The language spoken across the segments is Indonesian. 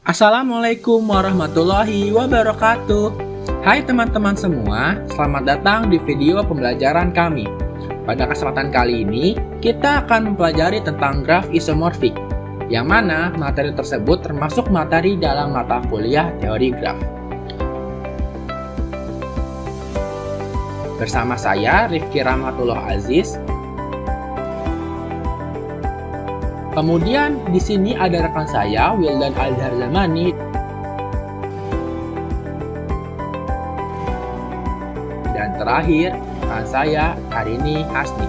Assalamualaikum warahmatullahi wabarakatuh. Hai teman-teman semua, selamat datang di video pembelajaran kami. Pada kesempatan kali ini, kita akan mempelajari tentang graf isomorfik, yang mana materi tersebut termasuk materi dalam mata kuliah teori graf. Bersama saya, Rifki Rahmatullah Aziz. Kemudian di sini ada rekan saya, Wildan Azhar Zamani. Dan terakhir, rekan saya, Arini Hasni.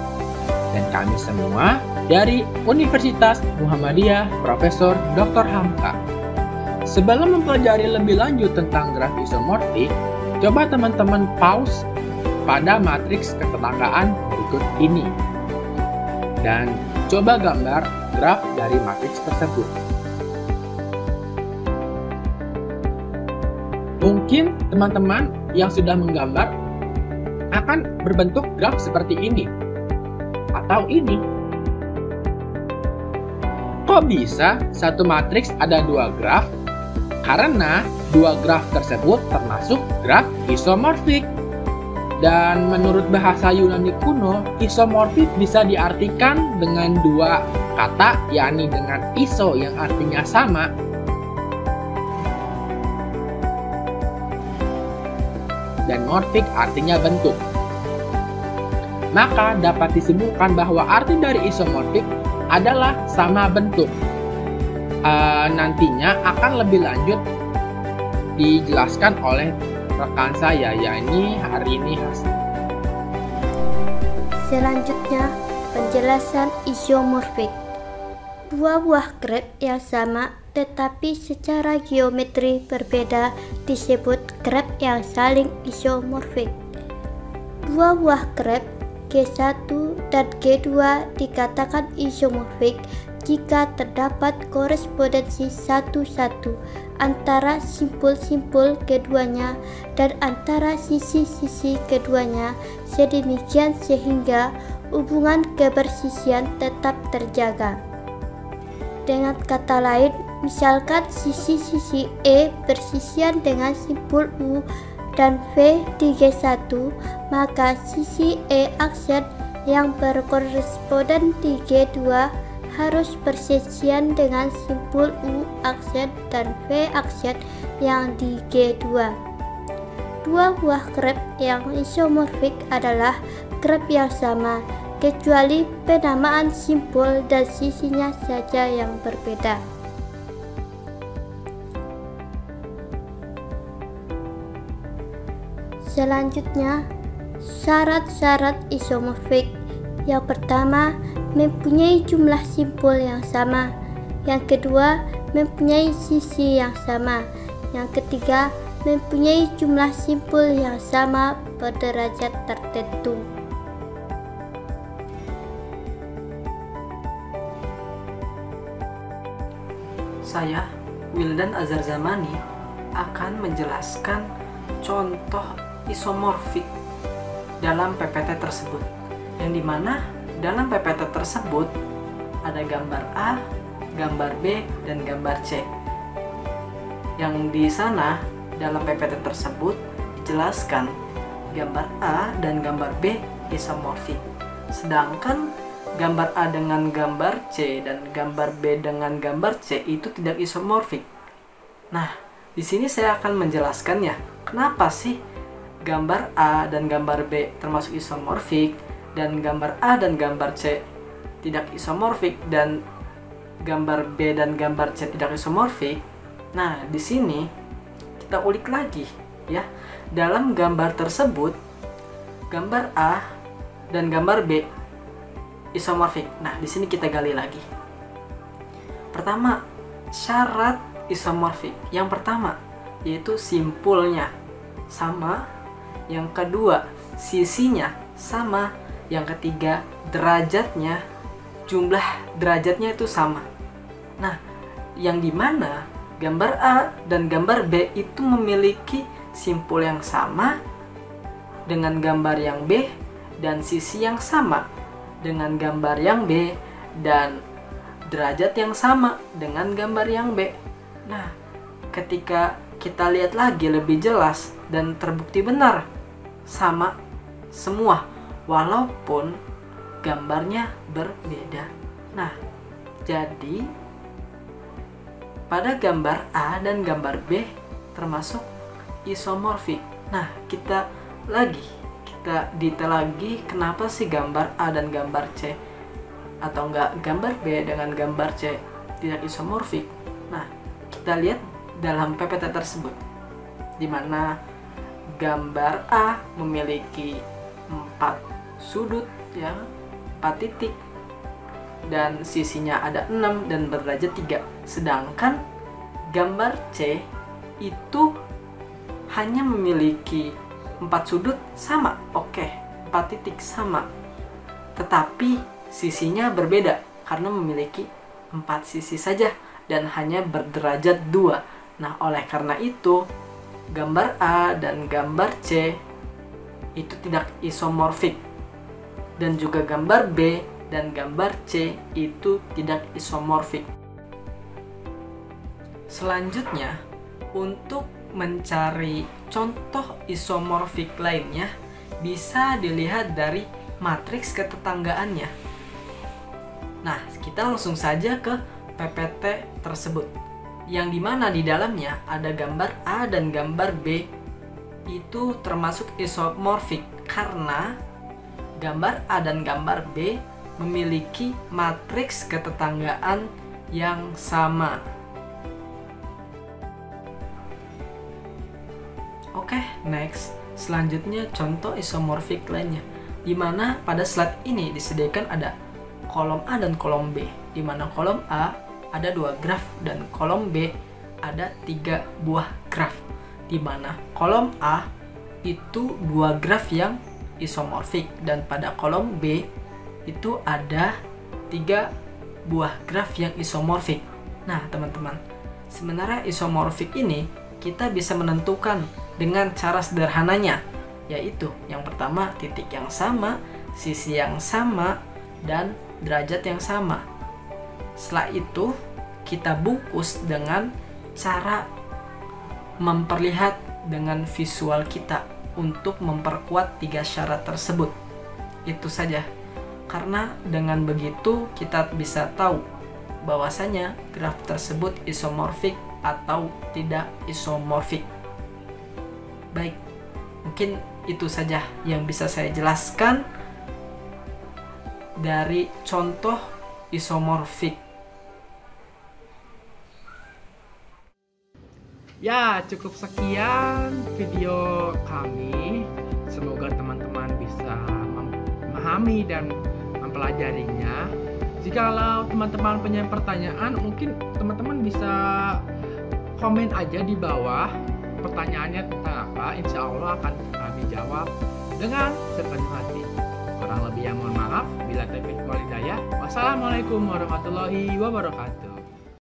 Dan kami semua dari Universitas Muhammadiyah Profesor Dr. Hamka. Sebelum mempelajari lebih lanjut tentang graf isomorfik, coba teman-teman pause pada matriks ketetanggaan berikut ini. Dan coba gambar graf dari matriks tersebut. Mungkin teman-teman yang sudah menggambar akan berbentuk graf seperti ini atau ini. Kok bisa satu matriks ada dua graf? Karena dua graf tersebut termasuk graf isomorfik. Dan menurut bahasa Yunani kuno, isomorfik bisa diartikan dengan dua kata, yakni dengan iso yang artinya sama, dan morfik artinya bentuk. Maka dapat disimpulkan bahwa arti dari isomorfik adalah sama bentuk. Nantinya akan lebih lanjut dijelaskan oleh rekan saya, yakni Arini Hasni. Selanjutnya, penjelasan isomorfik. Dua buah graf yang sama tetapi secara geometri berbeda disebut graf yang saling isomorfik. Dua buah graf G1 dan G2 dikatakan isomorfik jika terdapat korespondensi satu-satu antara simpul-simpul keduanya dan antara sisi-sisi keduanya, sedemikian sehingga hubungan kebersisian tetap terjaga. Dengan kata lain, misalkan sisi-sisi E bersisian dengan simpul U dan V di G1, maka sisi E aksen yang berkoresponden di G2 harus bersisian dengan simpul U aksen dan V aksen yang di G2. Dua buah graf yang isomorfik adalah graf yang sama, kecuali penamaan simpul dan sisinya saja yang berbeda. Selanjutnya, syarat-syarat isomorfik. Yang pertama, mempunyai jumlah simpul yang sama. Yang kedua, mempunyai sisi yang sama. Yang ketiga, mempunyai jumlah simpul yang sama pada derajat tertentu. Saya, Wildan Azhar Zamani, akan menjelaskan contoh isomorfik dalam PPT tersebut, yang dimana dalam PPT tersebut ada gambar A, gambar B, dan gambar C. Yang di sana dalam PPT tersebut dijelaskan gambar A dan gambar B isomorfik, sedangkan gambar A dengan gambar C dan gambar B dengan gambar C itu tidak isomorfik. Nah, di sini saya akan menjelaskannya. Kenapa sih gambar A dan gambar B termasuk isomorfik, dan gambar A dan gambar C tidak isomorfik, dan gambar B dan gambar C tidak isomorfik? Nah, di sini kita ulik lagi ya. Dalam gambar tersebut, gambar A dan gambar B isomorfik. Nah, di sini kita gali lagi. Pertama, syarat isomorfik. Yang pertama yaitu simpulnya sama. Yang kedua, sisinya sama. Yang ketiga, derajatnya, jumlah derajatnya itu sama. Nah, yang dimana gambar A dan gambar B itu memiliki simpul yang sama dengan gambar yang B, dan sisi yang sama dengan gambar yang B, dan derajat yang sama dengan gambar yang B. Nah, ketika kita lihat lagi lebih jelas dan terbukti benar sama semua walaupun gambarnya berbeda. Nah, jadi pada gambar A dan gambar B termasuk isomorfik. Nah, kita detail lagi kenapa sih gambar A dan gambar C atau enggak gambar B dengan gambar C tidak isomorfik. Nah, kita lihat dalam PPT tersebut di mana gambar A memiliki 4 sudut ya, 4 titik dan sisinya ada 6 dan berderajat 3. Sedangkan gambar C itu hanya memiliki 4 sudut sama, 4 titik sama, tetapi sisinya berbeda karena memiliki 4 sisi saja dan hanya berderajat 2. Nah, oleh karena itu gambar A dan gambar C itu tidak isomorfik, dan juga gambar B dan gambar C itu tidak isomorfik. Selanjutnya, untuk mencari contoh isomorfik lainnya bisa dilihat dari matriks ketetanggaannya. Nah, kita langsung saja ke PPT tersebut, yang dimana di dalamnya ada gambar A dan gambar B itu termasuk isomorfik karena gambar A dan gambar B memiliki matriks ketetanggaan yang sama. Oke, next. Selanjutnya contoh isomorfik lainnya, dimana pada slide ini disediakan ada kolom A dan kolom B, dimana kolom A ada 2 graf dan kolom B ada 3 buah graf, dimana kolom A itu 2 graf yang isomorfik dan pada kolom B itu ada 3 buah graf yang isomorfik. Nah, teman-teman, sebenarnya isomorfik ini kita bisa menentukan dengan cara sederhananya, yaitu yang pertama titik yang sama, sisi yang sama, dan derajat yang sama. Setelah itu kita bungkus dengan cara memperlihat dengan visual kita untuk memperkuat 3 syarat tersebut. Itu saja. Karena dengan begitu kita bisa tahu bahwasanya graf tersebut isomorfik atau tidak isomorfik. Baik, mungkin itu saja yang bisa saya jelaskan dari contoh isomorfik. Ya, cukup sekian video kami. Semoga teman-teman bisa memahami dan mempelajarinya. Jikalau teman-teman punya pertanyaan, mungkin teman-teman bisa komen aja di bawah pertanyaannya tentang apa. Insya Allah akan kami jawab dengan sepenuh hati. Kurang lebih yang mohon maaf. Bila taufiq wal hidayah. Wassalamualaikum warahmatullahi wabarakatuh.